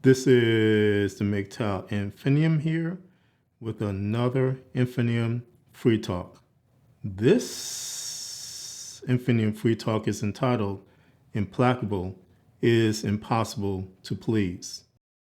This is the MGTOW Infinium here with another Infinium Free Talk. This Infinium Free Talk is entitled Implacable is Impossible to Please.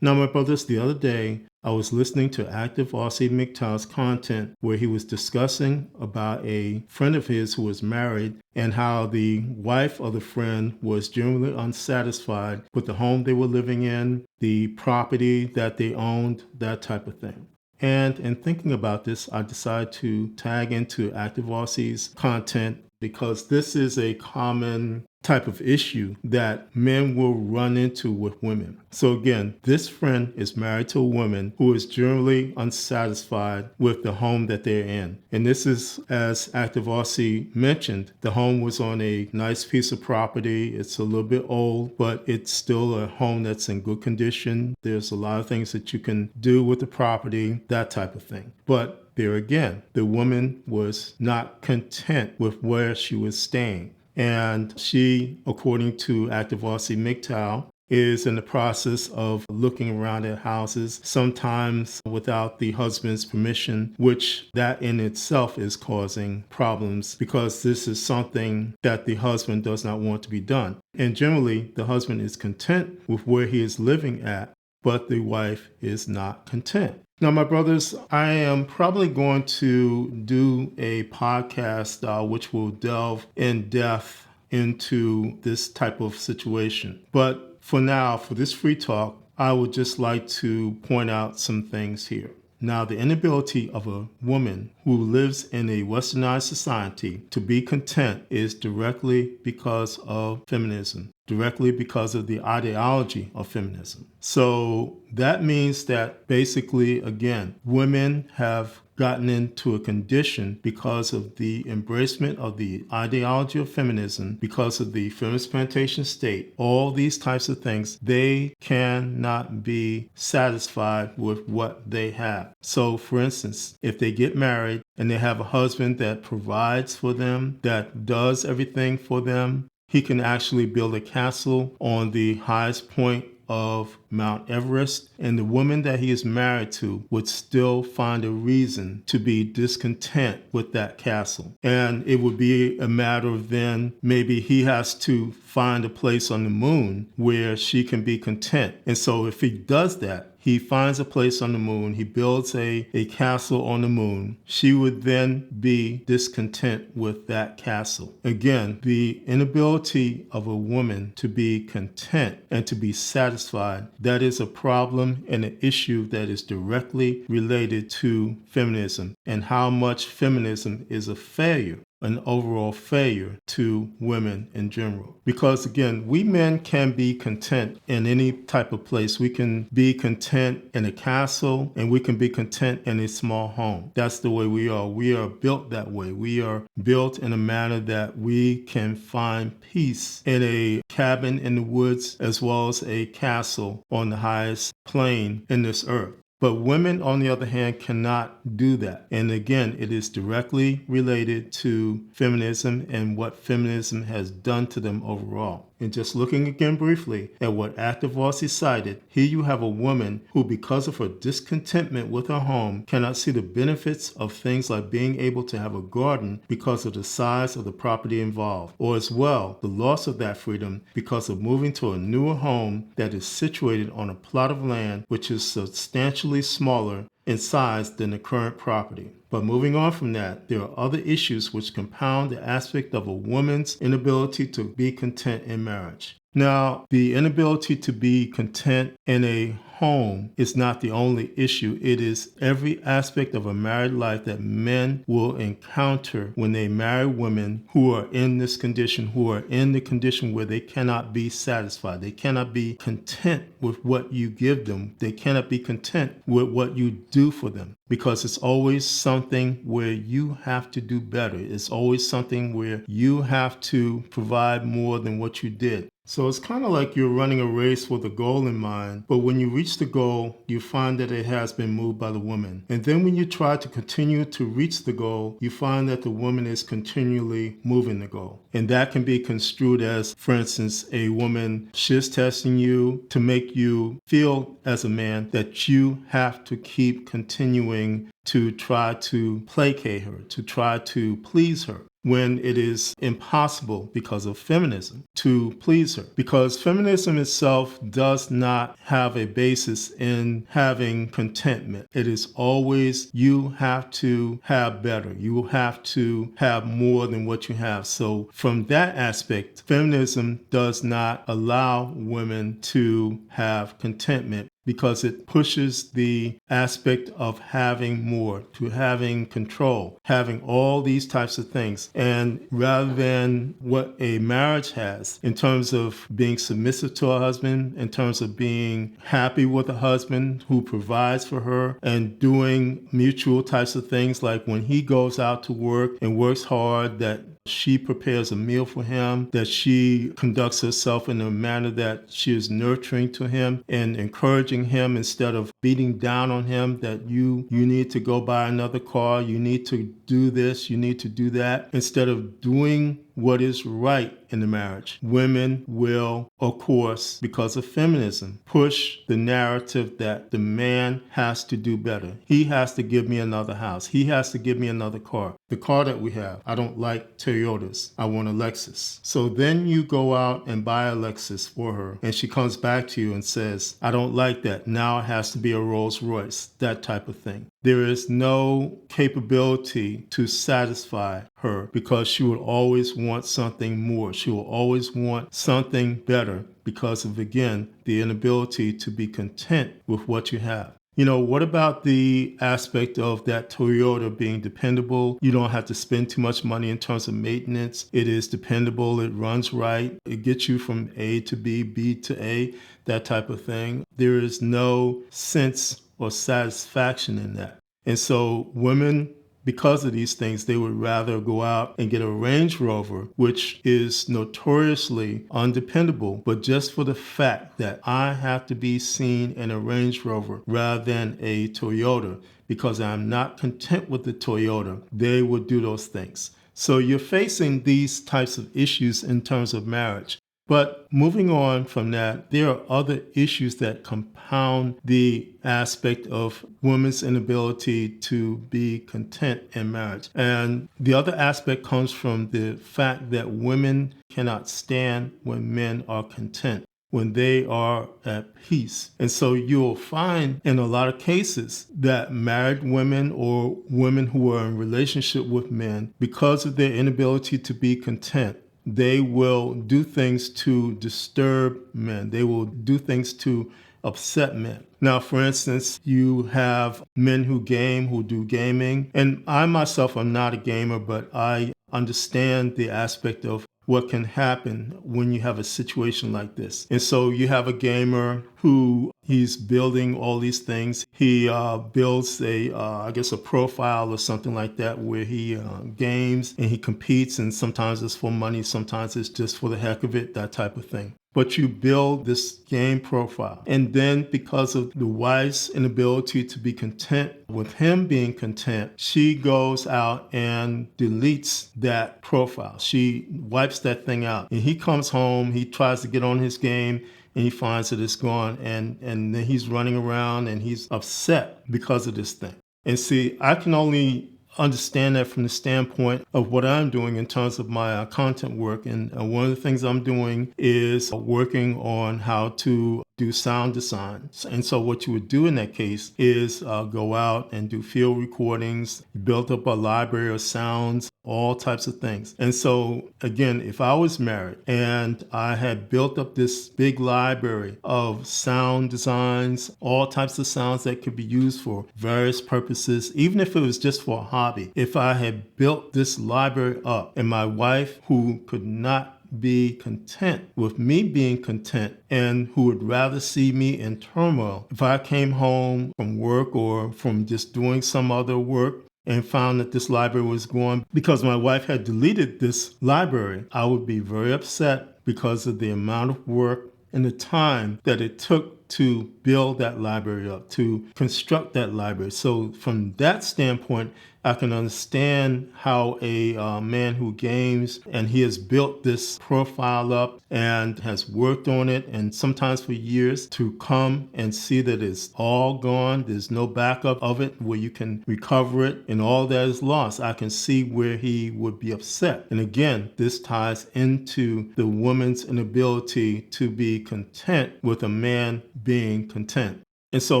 Now, my brothers, the other day, I was listening to Active RC MGTOW's content where he was discussing about a friend of his who was married and how the wife of the friend was generally unsatisfied with the home they were living in, the property that they owned, that type of thing. And in thinking about this, I decided to tag into Active RC's content because this is a common type of issue that men will run into with women. So again, this friend is married to a woman who is generally unsatisfied with the home that they're in. And this is, as Active RC mentioned, the home was on a nice piece of property. It's a little bit old, but it's still a home that's in good condition. There's a lot of things that you can do with the property, that type of thing. But there again, the woman was not content with where she was staying. And she, according to Active RC MGTOW, is in the process of looking around at houses, sometimes without the husband's permission, which that in itself is causing problems because this is something that the husband does not want to be done. And generally, the husband is content with where he is living at, but the wife is not content. Now, my brothers, I am probably going to do a podcast which will delve in depth into this type of situation. But for now, for this free talk, I would just like to point out some things here. Now, the inability of a woman who lives in a westernized society to be content is directly because of feminism, directly because of the ideology of feminism. So that means that basically, again, women have gotten into a condition because of the embracement of the ideology of feminism, because of the feminist plantation state, all these types of things, they cannot be satisfied with what they have. So for instance, if they get married and they have a husband that provides for them, that does everything for them, he can actually build a castle on the highest point of Mount Everest, and the woman that he is married to would still find a reason to be discontent with that castle. And it would be a matter of then maybe he has to find a place on the moon where she can be content. And so if he does that, he finds a place on the moon, he builds a castle on the moon, she would then be discontent with that castle. Again, the inability of a woman to be content and to be satisfied, that is a problem and an issue that is directly related to feminism and how much feminism is a failure, an overall failure to women in general. Because again, we men can be content in any type of place. We can be content in a castle and we can be content in a small home. That's the way we are. We are built that way. We are built in a manner that we can find peace in a cabin in the woods as well as a castle on the highest plane in this earth. But women, on the other hand, cannot do that. And again, it is directly related to feminism and what feminism has done to them overall. And just looking again briefly at what Active RC cited, here you have a woman who, because of her discontentment with her home, cannot see the benefits of things like being able to have a garden because of the size of the property involved, or as well, the loss of that freedom because of moving to a newer home that is situated on a plot of land which is substantially smaller in size than the current property. But moving on from that, there are other issues which compound the aspect of a woman's inability to be content in marriage. Now, the inability to be content in a home is not the only issue. It is every aspect of a married life that men will encounter when they marry women who are in this condition, who are in the condition where they cannot be satisfied. They cannot be content with what you give them. They cannot be content with what you do for them because it's always something where you have to do better. It's always something where you have to provide more than what you did. So it's kind of like you're running a race with a goal in mind, but when you reach reach the goal, you find that it has been moved by the woman. And then when you try to continue to reach the goal, you find that the woman is continually moving the goal. And that can be construed as, for instance, a woman shiz testing you to make you feel as a man that you have to keep continuing to try to placate her, to try to please her, when it is impossible because of feminism to please her. Because feminism itself does not have a basis in having contentment. It is always you have to have better. You will have to have more than what you have. So from that aspect, feminism does not allow women to have contentment, because it pushes the aspect of having more, to having control, having all these types of things. And rather than what a marriage has in terms of being submissive to a husband, in terms of being happy with a husband who provides for her and doing mutual types of things, like when he goes out to work and works hard, that she prepares a meal for him, that she conducts herself in a manner that she is nurturing to him and encouraging him instead of beating down on him, that you need to go buy another car, you need to do this, you need to do that, instead of doing what is right in the marriage. Women will, of course, because of feminism, push the narrative that the man has to do better. He has to give me another house. He has to give me another car. The car that we have, I don't like Toyotas. I want a Lexus. So then you go out and buy a Lexus for her, and she comes back to you and says, I don't like that. Now it has to be a Rolls Royce, that type of thing. There is no capability to satisfy her, because she will always want something more. She will always want something better because of, again, the inability to be content with what you have. What about the aspect of that Toyota being dependable? You don't have to spend too much money in terms of maintenance. It is dependable. It runs right. It gets you from A to B, B to A, that type of thing. There is no sense or satisfaction in that. And so women, because of these things, they would rather go out and get a Range Rover, which is notoriously undependable, but just for the fact that I have to be seen in a Range Rover rather than a Toyota, because I'm not content with the Toyota, they would do those things. So you're facing these types of issues in terms of marriage. But moving on from that, there are other issues that compound the aspect of women's inability to be content in marriage. And the other aspect comes from the fact that women cannot stand when men are content, when they are at peace. And so you'll find in a lot of cases that married women or women who are in relationship with men, because of their inability to be content, they will do things to disturb men. They will do things to upset men. Now, for instance, you have men who game, who do gaming. And I myself am not a gamer, but I understand the aspect of what can happen when you have a situation like this. And so you have a gamer who he's building all these things. He builds a profile or something like that, where he games and he competes, and sometimes it's for money, sometimes it's just for the heck of it, that type of thing. But you build this game profile. And then because of the wife's inability to be content with him being content, she goes out and deletes that profile. She wipes that thing out. And he comes home, he tries to get on his game, and he finds that it's gone. And then he's running around and he's upset because of this thing. And see, I can only understand that from the standpoint of what I'm doing in terms of my content work. And one of the things I'm doing is working on how to do sound design. And so what you would do in that case is go out and do field recordings, build up a library of sounds, all types of things. And so again, if I was married and I had built up this big library of sound designs, all types of sounds that could be used for various purposes, even if it was just for a hobby, if I had built this library up and my wife, who could not be content with me being content and who would rather see me in turmoil, if I came home from work or from just doing some other work and found that this library was gone because my wife had deleted this library, I would be very upset because of the amount of work and the time that it took to build that library up, to construct that library. So from that standpoint, I can understand how a man who games and he has built this profile up and has worked on it, and sometimes for years, to come and see that it's all gone. There's no backup of it where you can recover it, and all that is lost. I can see where he would be upset. And again, this ties into the woman's inability to be content with a man being content. And so,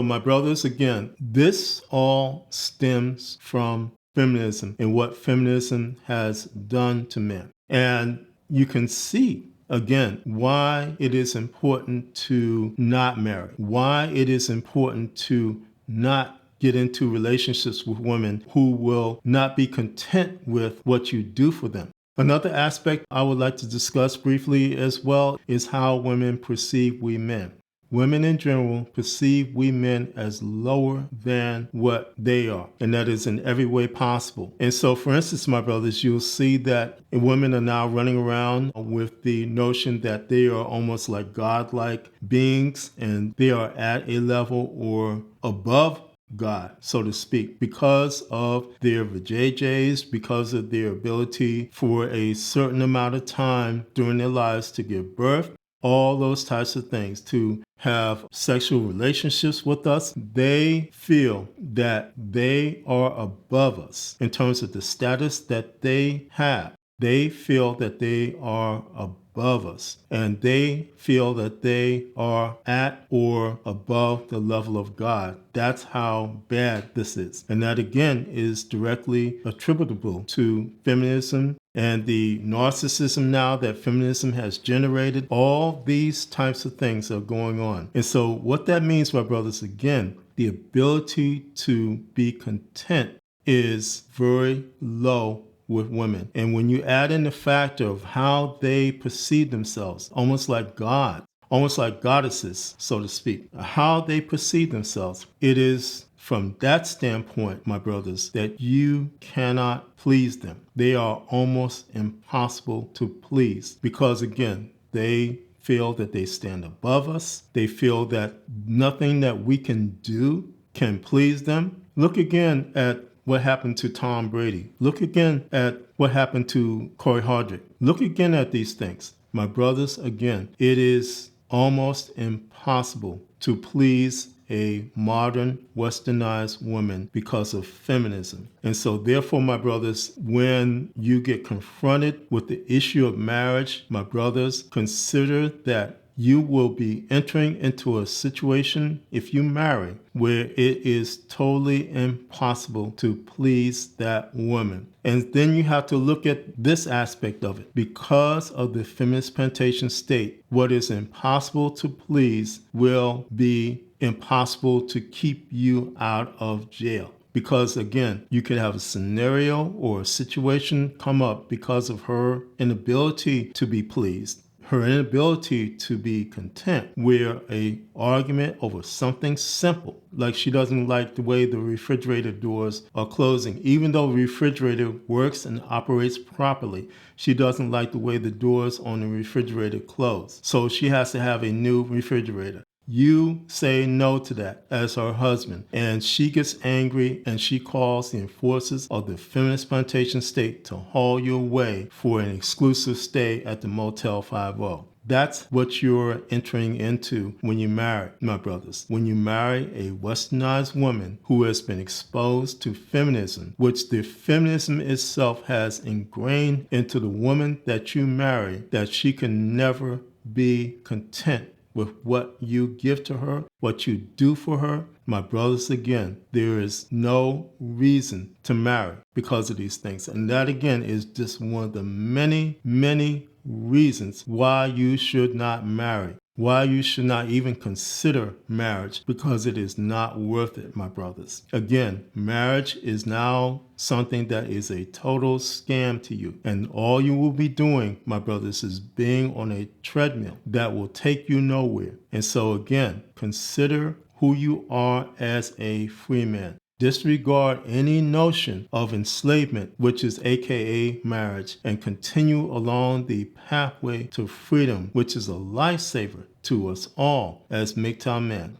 my brothers, again, this all stems from feminism and what feminism has done to men. And you can see, again, why it is important to not marry, why it is important to not get into relationships with women who will not be content with what you do for them. Another aspect I would like to discuss briefly as well is how women perceive we men. Women in general perceive we men as lower than what they are, and that is in every way possible. And so, for instance, my brothers, you'll see that women are now running around with the notion that they are almost like godlike beings, and they are at a level or above God, so to speak, because of their vajayjays, because of their ability for a certain amount of time during their lives to give birth, all those types of things, to have sexual relationships with us. They feel that they are above us in terms of the status that they have. They feel that they are above us, and they feel that they are at or above the level of God. That's how bad this is. And that, again, is directly attributable to feminism and the narcissism now that feminism has generated. All these types of things are going on. And so what that means, my brothers, again, the ability to be content is very low with women. And when you add in the factor of how they perceive themselves, almost like God, almost like goddesses, so to speak, how they perceive themselves, it is from that standpoint, my brothers, that you cannot please them. They are almost impossible to please because, again, they feel that they stand above us. They feel that nothing that we can do can please them. Look again at what happened to Tom Brady. Look again at what happened to Corey Hardrick. Look again at these things. My brothers, again, it is almost impossible to please a modern westernized woman because of feminism. And so therefore, my brothers, when you get confronted with the issue of marriage, my brothers, consider that you will be entering into a situation, if you marry, where it is totally impossible to please that woman. And then you have to look at this aspect of it. Because of the feminist plantation state, what is impossible to please will be impossible to keep you out of jail. Because again, you could have a scenario or a situation come up because of her inability to be pleased, her inability to be content, where a argument over something simple, like she doesn't like the way the refrigerator doors are closing. Even though the refrigerator works and operates properly, she doesn't like the way the doors on the refrigerator close. So she has to have a new refrigerator. You say no to that as her husband, and she gets angry and she calls the enforcers of the feminist plantation state to haul you away for an exclusive stay at the Motel 50. That's what you're entering into when you marry, my brothers. When you marry a westernized woman who has been exposed to feminism, which the feminism itself has ingrained into the woman that you marry, that she can never be content with what you give to her, what you do for her. My brothers, again, there is no reason to marry because of these things. And that, again, is just one of the many, many reasons why you should not marry, why you should not even consider marriage, because it is not worth it, my brothers. Again, marriage is now something that is a total scam to you. And all you will be doing, my brothers, is being on a treadmill that will take you nowhere. And so again, consider who you are as a free man. Disregard any notion of enslavement, which is aka marriage, and continue along the pathway to freedom, which is a lifesaver to us all as MGTOW men.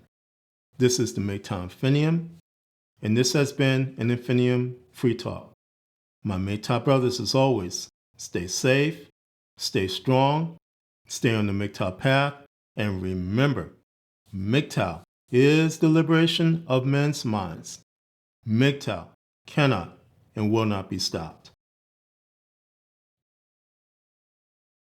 This is the MGTOW Infinium, and this has been an Infinium Free Talk. My MGTOW brothers, as always, stay safe, stay strong, stay on the MGTOW path, and remember, MGTOW is the liberation of men's minds. MGTOW cannot and will not be stopped.